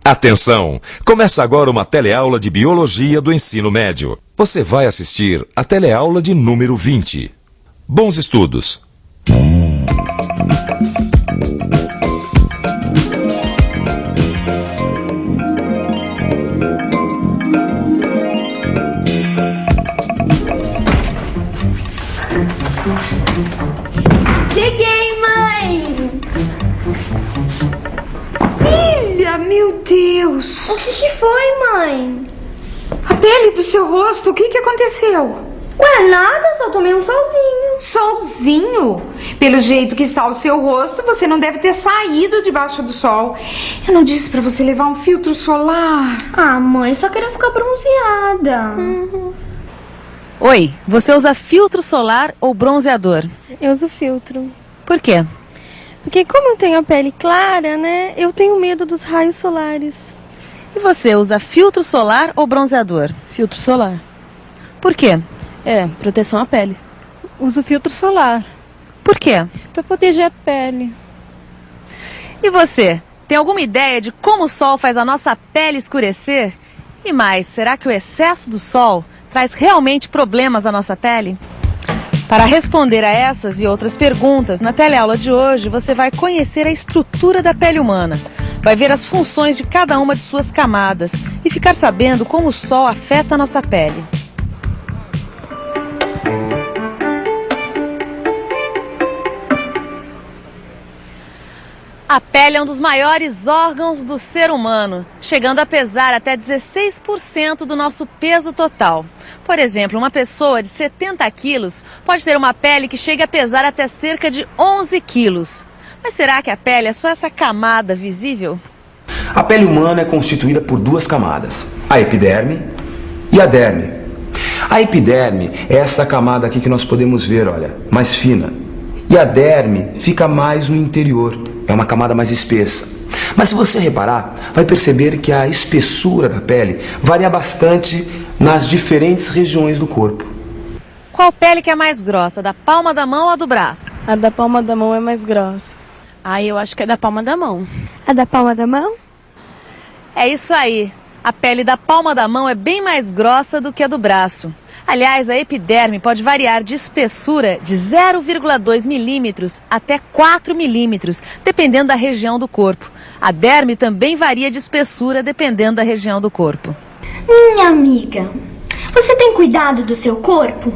Atenção! Começa agora uma teleaula de Biologia do Ensino Médio. Você vai assistir a teleaula de número 20. Bons estudos! Cheguei, mãe! Filha, meu Deus! O que foi, mãe? A pele do seu rosto, o que aconteceu? Ué, nada, só tomei um solzinho. Solzinho? Pelo jeito que está o seu rosto, você não deve ter saído debaixo do sol. Eu não disse pra você levar um filtro solar? Ah, mãe, só queria ficar bronzeada. Oi, você usa filtro solar ou bronzeador? Eu uso filtro. Por quê? Porque como eu tenho a pele clara, né, eu tenho medo dos raios solares. E você usa filtro solar ou bronzeador? Filtro solar. Por quê? Proteção à pele. Uso filtro solar. Por quê? Para proteger a pele. E você, tem alguma ideia de como o sol faz a nossa pele escurecer? E mais, será que o excesso do sol traz realmente problemas à nossa pele? Para responder a essas e outras perguntas, na teleaula de hoje você vai conhecer a estrutura da pele humana, vai ver as funções de cada uma de suas camadas e ficar sabendo como o sol afeta a nossa pele. A pele é um dos maiores órgãos do ser humano, chegando a pesar até 16% do nosso peso total. Por exemplo, uma pessoa de 70 quilos pode ter uma pele que chega a pesar até cerca de 11 quilos. Mas será que a pele é só essa camada visível? A pele humana é constituída por duas camadas, a epiderme e a derme. A epiderme é essa camada aqui que nós podemos ver, olha, mais fina. E a derme fica mais no interior, é uma camada mais espessa. Mas se você reparar, vai perceber que a espessura da pele varia bastante nas diferentes regiões do corpo. Qual pele que é mais grossa, da palma da mão ou a do braço? A da palma da mão é mais grossa. Eu acho que é da palma da mão. A da palma da mão? É isso aí. A pele da palma da mão é bem mais grossa do que a do braço. Aliás, a epiderme pode variar de espessura de 0,2 milímetros até 4 milímetros, dependendo da região do corpo. A derme também varia de espessura dependendo da região do corpo. Minha amiga, você tem cuidado do seu corpo?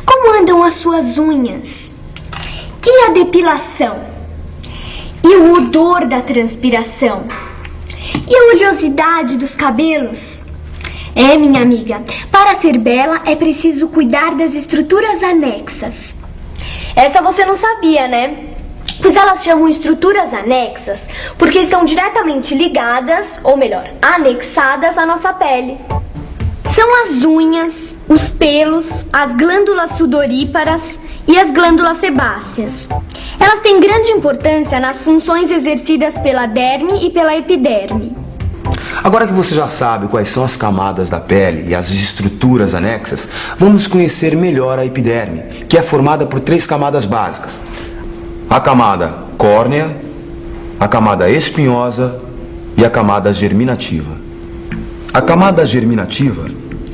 Como andam as suas unhas? E a depilação? E o odor da transpiração? E a oleosidade dos cabelos? Minha amiga, para ser bela é preciso cuidar das estruturas anexas. Essa você não sabia, né? Pois elas chamam estruturas anexas porque estão diretamente ligadas, ou melhor, anexadas à nossa pele. São as unhas, os pelos, as glândulas sudoríparas e as glândulas sebáceas. Elas têm grande importância nas funções exercidas pela derme e pela epiderme. Agora que você já sabe quais são as camadas da pele e as estruturas anexas, vamos conhecer melhor a epiderme, que é formada por 3 camadas básicas. A camada córnea, a camada espinhosa e a camada germinativa. A camada germinativa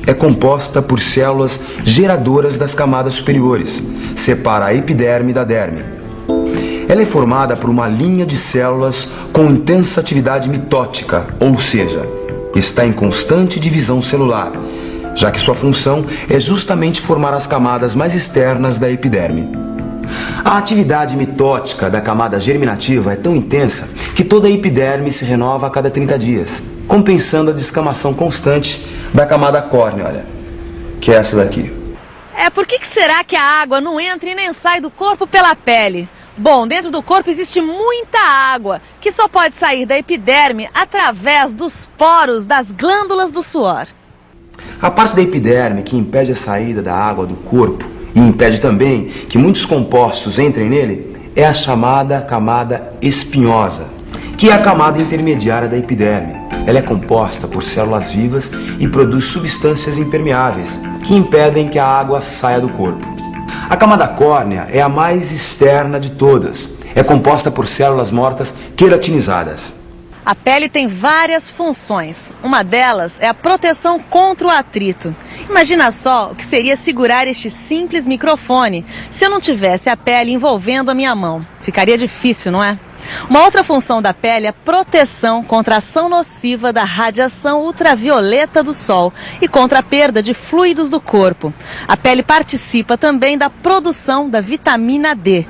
é composta por células geradoras das camadas superiores, separa a epiderme da derme. Ela é formada por uma linha de células com intensa atividade mitótica, ou seja, está em constante divisão celular, já que sua função é justamente formar as camadas mais externas da epiderme. A atividade mitótica da camada germinativa é tão intensa que toda a epiderme se renova a cada 30 dias, compensando a descamação constante da camada córnea, olha, que é essa daqui. Por que será que a água não entra e nem sai do corpo pela pele? Bom, dentro do corpo existe muita água, que só pode sair da epiderme através dos poros das glândulas do suor. A parte da epiderme que impede a saída da água do corpo e impede também que muitos compostos entrem nele é a chamada camada espinhosa, que é a camada intermediária da epiderme. Ela é composta por células vivas e produz substâncias impermeáveis que impedem que a água saia do corpo. A camada córnea é a mais externa de todas. É composta por células mortas queratinizadas. A pele tem várias funções. Uma delas é a proteção contra o atrito. Imagina só o que seria segurar este simples microfone se eu não tivesse a pele envolvendo a minha mão. Ficaria difícil, não é? Uma outra função da pele é a proteção contra a ação nociva da radiação ultravioleta do sol e contra a perda de fluidos do corpo. A pele participa também da produção da vitamina D,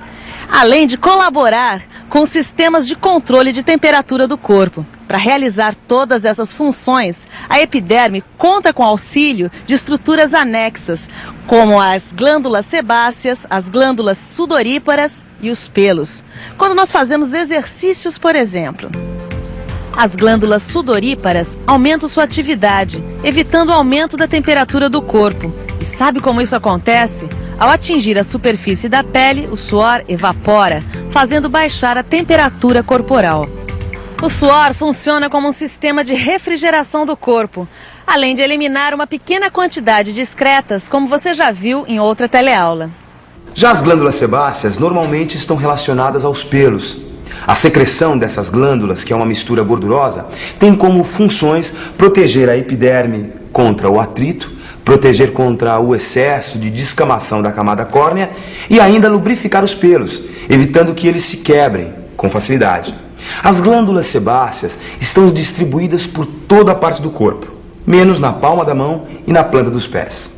além de colaborar com sistemas de controle de temperatura do corpo. Para realizar todas essas funções, a epiderme conta com auxílio de estruturas anexas, como as glândulas sebáceas, as glândulas sudoríparas e os pelos. Quando nós fazemos exercícios, por exemplo, as glândulas sudoríparas aumentam sua atividade, evitando o aumento da temperatura do corpo. E sabe como isso acontece? Ao atingir a superfície da pele, o suor evapora, fazendo baixar a temperatura corporal. O suor funciona como um sistema de refrigeração do corpo, além de eliminar uma pequena quantidade de excretas, como você já viu em outra teleaula. Já as glândulas sebáceas normalmente estão relacionadas aos pelos. A secreção dessas glândulas, que é uma mistura gordurosa, tem como funções proteger a epiderme contra o atrito, proteger contra o excesso de descamação da camada córnea e ainda lubrificar os pelos, evitando que eles se quebrem com facilidade. As glândulas sebáceas estão distribuídas por toda a parte do corpo, menos na palma da mão e na planta dos pés.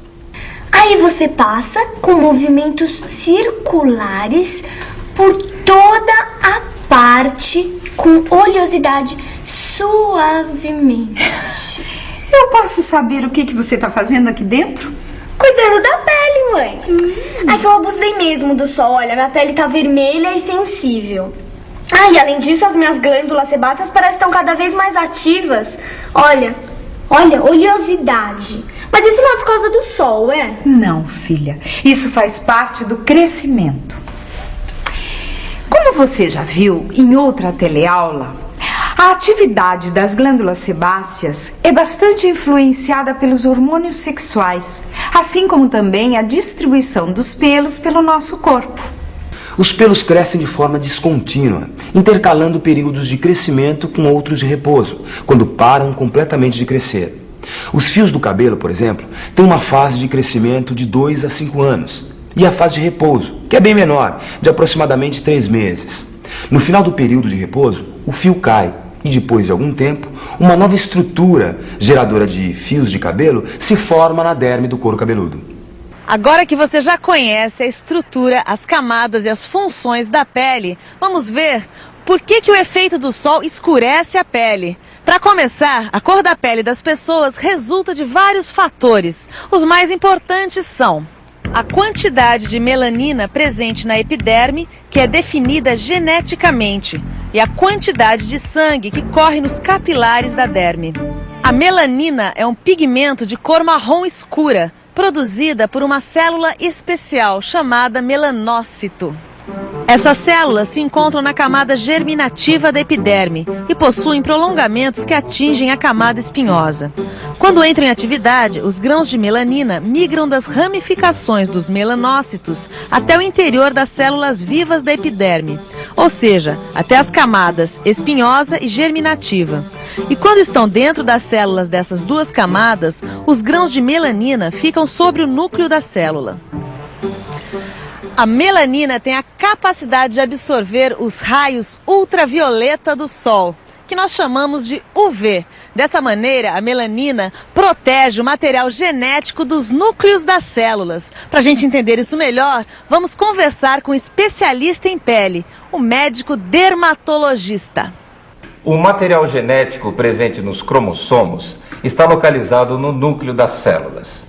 Aí você passa com movimentos circulares por toda a parte com oleosidade suavemente. Eu posso saber o que você está fazendo aqui dentro? Cuidando da pele, mãe. É que eu abusei mesmo do sol. Olha, minha pele tá vermelha e sensível. Ah, e além disso, as minhas glândulas sebáceas parecem que estão cada vez mais ativas. Olha, oleosidade. Mas isso não é por causa do sol, é? Não, filha. Isso faz parte do crescimento. Como você já viu em outra teleaula, a atividade das glândulas sebáceas é bastante influenciada pelos hormônios sexuais, assim como também a distribuição dos pelos pelo nosso corpo. Os pelos crescem de forma descontínua, intercalando períodos de crescimento com outros de repouso, quando param completamente de crescer. Os fios do cabelo, por exemplo, têm uma fase de crescimento de 2 a 5 anos, e a fase de repouso, que é bem menor, de aproximadamente 3 meses. No final do período de repouso, o fio cai, e depois de algum tempo, uma nova estrutura geradora de fios de cabelo se forma na derme do couro cabeludo. Agora que você já conhece a estrutura, as camadas e as funções da pele, vamos ver por que o efeito do sol escurece a pele. Para começar, a cor da pele das pessoas resulta de vários fatores. Os mais importantes são a quantidade de melanina presente na epiderme, que é definida geneticamente, e a quantidade de sangue que corre nos capilares da derme. A melanina é um pigmento de cor marrom escura, produzida por uma célula especial chamada melanócito. Essas células se encontram na camada germinativa da epiderme e possuem prolongamentos que atingem a camada espinhosa. Quando entram em atividade, os grãos de melanina migram das ramificações dos melanócitos até o interior das células vivas da epiderme, ou seja, até as camadas espinhosa e germinativa. E quando estão dentro das células dessas duas camadas, os grãos de melanina ficam sobre o núcleo da célula. A melanina tem a capacidade de absorver os raios ultravioleta do sol, que nós chamamos de UV. Dessa maneira, a melanina protege o material genético dos núcleos das células. Para a gente entender isso melhor, vamos conversar com um especialista em pele, o médico dermatologista. O material genético presente nos cromossomos está localizado no núcleo das células.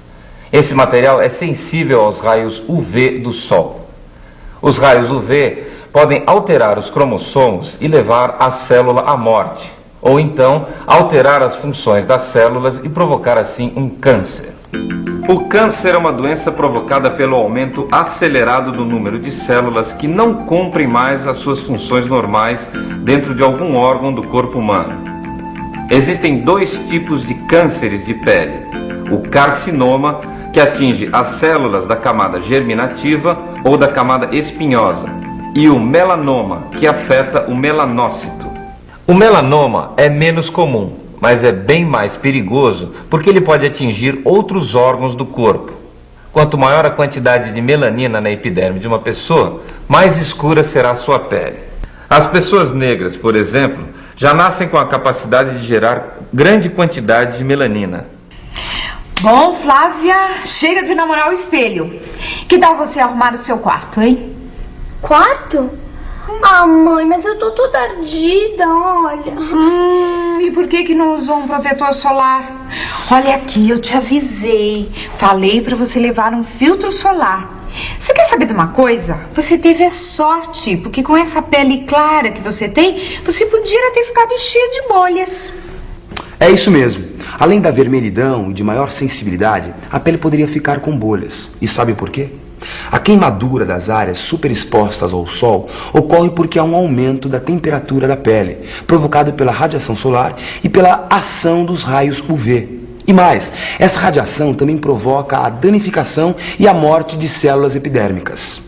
Esse material é sensível aos raios UV do Sol. Os raios UV podem alterar os cromossomos e levar a célula à morte, ou então alterar as funções das células e provocar assim um câncer. O câncer é uma doença provocada pelo aumento acelerado do número de células que não cumprem mais as suas funções normais dentro de algum órgão do corpo humano. Existem 2 tipos de cânceres de pele: o carcinoma, que atinge as células da camada germinativa ou da camada espinhosa, e o melanoma, que afeta o melanócito. O melanoma é menos comum, mas é bem mais perigoso porque ele pode atingir outros órgãos do corpo. Quanto maior a quantidade de melanina na epiderme de uma pessoa, mais escura será a sua pele. As pessoas negras, por exemplo, já nascem com a capacidade de gerar grande quantidade de melanina. Bom, Flávia, chega de namorar o espelho. Que tal você arrumar o seu quarto, hein? Quarto? Ah, mãe, mas eu tô toda ardida, olha. E por que não usou um protetor solar? Olha aqui, eu te avisei. Falei pra você levar um filtro solar. Você quer saber de uma coisa? Você teve a sorte, porque com essa pele clara que você tem, você podia ter ficado cheia de bolhas. É isso mesmo. Além da vermelhidão e de maior sensibilidade, a pele poderia ficar com bolhas. E sabe por quê? A queimadura das áreas superexpostas ao sol ocorre porque há um aumento da temperatura da pele, provocado pela radiação solar e pela ação dos raios UV. E mais, essa radiação também provoca a danificação e a morte de células epidérmicas.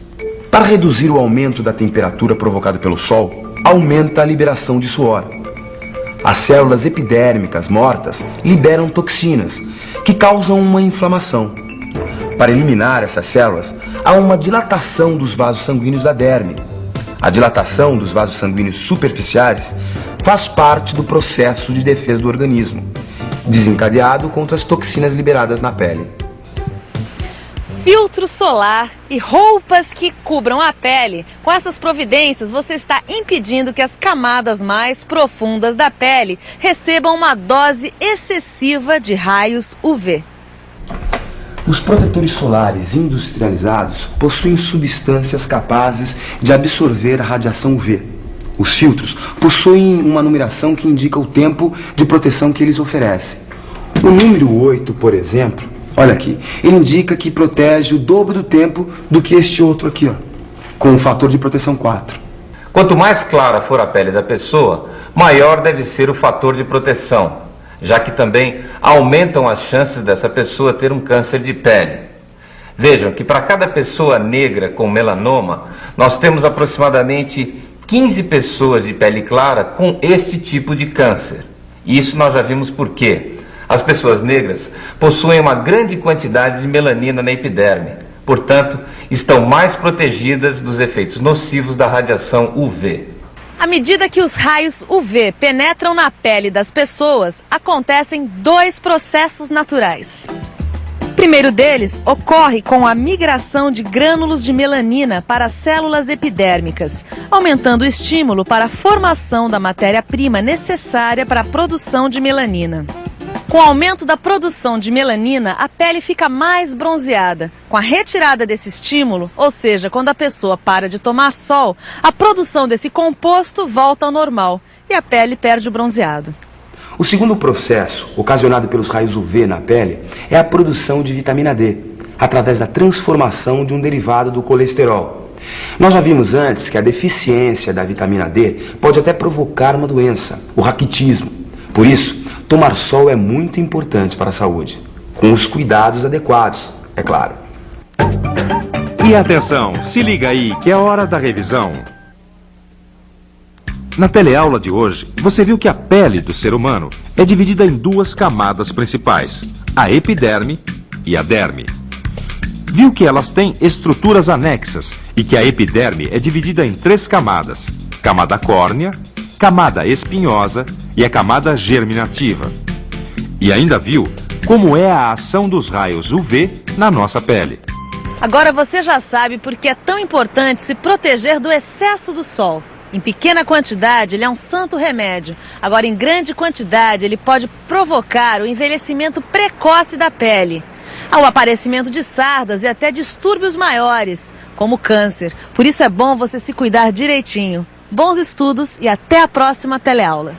Para reduzir o aumento da temperatura provocado pelo sol, aumenta a liberação de suor. As células epidérmicas mortas liberam toxinas, que causam uma inflamação. Para eliminar essas células, há uma dilatação dos vasos sanguíneos da derme. A dilatação dos vasos sanguíneos superficiais faz parte do processo de defesa do organismo, desencadeado contra as toxinas liberadas na pele. Filtro solar e roupas que cubram a pele. Com essas providências, você está impedindo que as camadas mais profundas da pele recebam uma dose excessiva de raios UV. Os protetores solares industrializados possuem substâncias capazes de absorver a radiação UV. Os filtros possuem uma numeração que indica o tempo de proteção que eles oferecem. O número 8, por exemplo, olha aqui, ele indica que protege o dobro do tempo do que este outro aqui, ó, com o fator de proteção 4. Quanto mais clara for a pele da pessoa, maior deve ser o fator de proteção, já que também aumentam as chances dessa pessoa ter um câncer de pele. Vejam que para cada pessoa negra com melanoma, nós temos aproximadamente 15 pessoas de pele clara com este tipo de câncer. E isso nós já vimos por quê. As pessoas negras possuem uma grande quantidade de melanina na epiderme, portanto, estão mais protegidas dos efeitos nocivos da radiação UV. À medida que os raios UV penetram na pele das pessoas, acontecem dois processos naturais. O primeiro deles ocorre com a migração de grânulos de melanina para as células epidérmicas, aumentando o estímulo para a formação da matéria-prima necessária para a produção de melanina. Com o aumento da produção de melanina, a pele fica mais bronzeada. Com a retirada desse estímulo, ou seja, quando a pessoa para de tomar sol, a produção desse composto volta ao normal e a pele perde o bronzeado. O segundo processo, ocasionado pelos raios UV na pele, é a produção de vitamina D, através da transformação de um derivado do colesterol. Nós já vimos antes que a deficiência da vitamina D pode até provocar uma doença, o raquitismo. Por isso, tomar sol é muito importante para a saúde, com os cuidados adequados, é claro. E atenção, se liga aí que é hora da revisão. Na teleaula de hoje, você viu que a pele do ser humano é dividida em duas camadas principais, a epiderme e a derme. Viu que elas têm estruturas anexas e que a epiderme é dividida em três camadas, camada córnea, camada espinhosa e a camada germinativa. E ainda viu como é a ação dos raios UV na nossa pele. Agora você já sabe por que é tão importante se proteger do excesso do sol. Em pequena quantidade, ele é um santo remédio. Agora, em grande quantidade, ele pode provocar o envelhecimento precoce da pele, ao aparecimento de sardas e até distúrbios maiores, como câncer. Por isso é bom você se cuidar direitinho. Bons estudos e até a próxima teleaula.